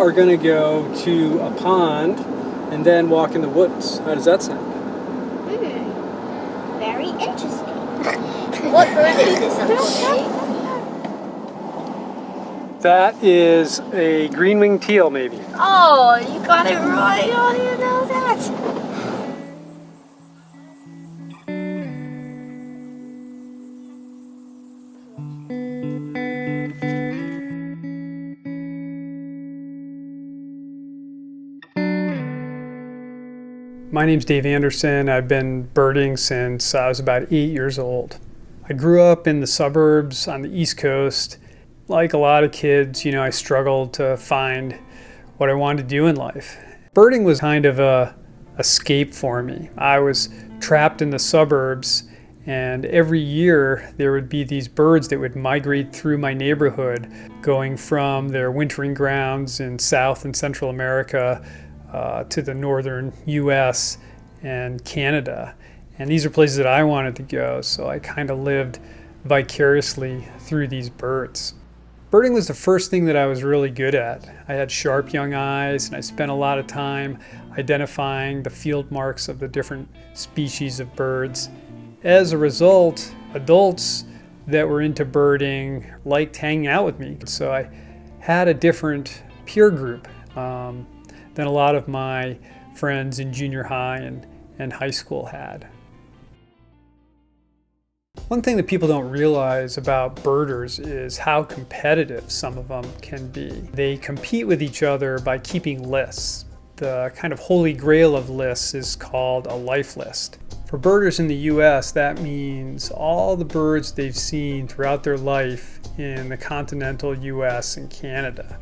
are going to go to a pond and then walk in the woods. How does that sound? Very interesting. What bird is this, Uncle Dave? That is a green-winged teal, maybe. Oh, you got it right. How do you know that? My name's Dave Anderson. I've been birding since I was about 8 years old. I grew up in the suburbs on the East Coast. Like a lot of kids, I struggled to find what I wanted to do in life. Birding was kind of a escape for me. I was trapped in the suburbs, and every year there would be these birds that would migrate through my neighborhood, going from their wintering grounds in South and Central America to the northern US and Canada. And these are places that I wanted to go, so I kind of lived vicariously through these birds. Birding was the first thing that I was really good at. I had sharp young eyes, and I spent a lot of time identifying the field marks of the different species of birds. As a result, adults that were into birding liked hanging out with me, so I had a different peer group than a lot of my friends in junior high and high school had. One thing that people don't realize about birders is how competitive some of them can be. They compete with each other by keeping lists. The kind of holy grail of lists is called a life list. For birders in the US, that means all the birds they've seen throughout their life in the continental US and Canada.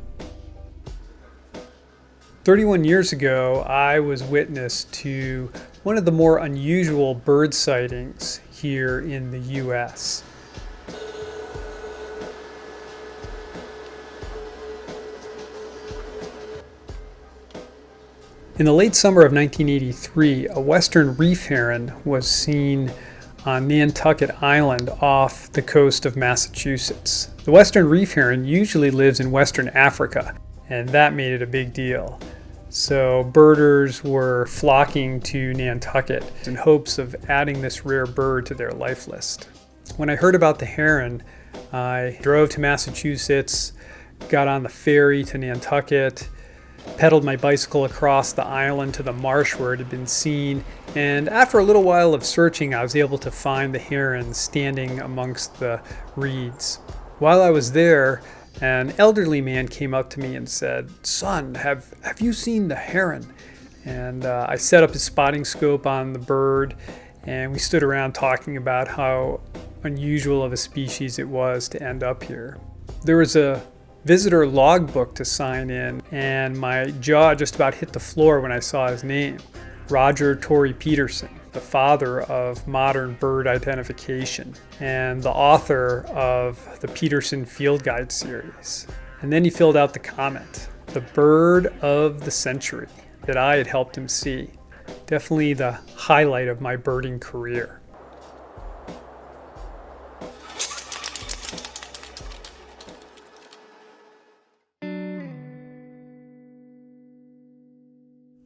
31 years ago, I was witness to one of the more unusual bird sightings here in the US. In the late summer of 1983, a western reef heron was seen on Nantucket Island off the coast of Massachusetts. The western reef heron usually lives in western Africa, and that made it a big deal. So birders were flocking to Nantucket in hopes of adding this rare bird to their life list. When I heard about the heron, I drove to Massachusetts, got on the ferry to Nantucket, pedaled my bicycle across the island to the marsh where it had been seen, and after a little while of searching, I was able to find the heron standing amongst the reeds. While I was there, an elderly man came up to me and said, "Son, have you seen the heron?" And I set up his spotting scope on the bird, and we stood around talking about how unusual of a species it was to end up here. There was a visitor logbook to sign in, and my jaw just about hit the floor when I saw his name. Roger Torrey Peterson, the father of modern bird identification and the author of the Peterson Field Guide series. And then he filled out the comment, the bird of the century that I had helped him see. Definitely the highlight of my birding career.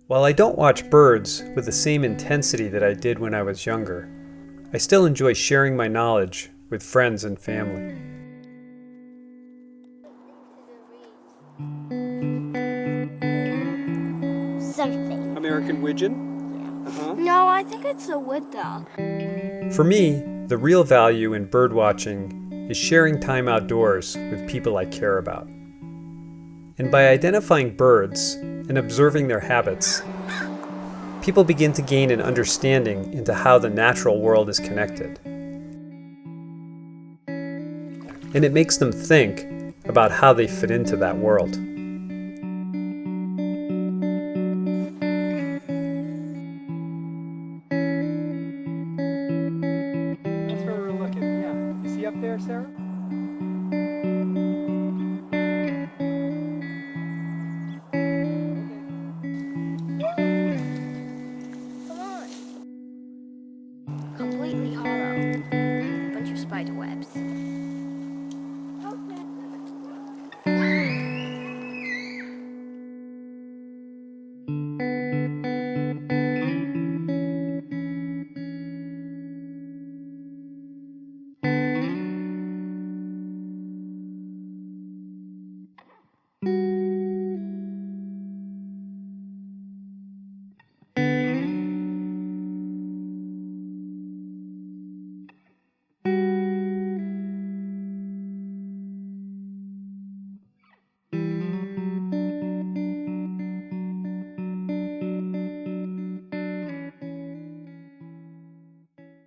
While I don't watch birds with the same intensity that I did when I was younger, I still enjoy sharing my knowledge with friends and family. Something. American widgeon? No, I think it's a wood duck. For me, the real value in bird watching is sharing time outdoors with people I care about. And by identifying birds and observing their habits, people begin to gain an understanding into how the natural world is connected. And it makes them think about how they fit into that world.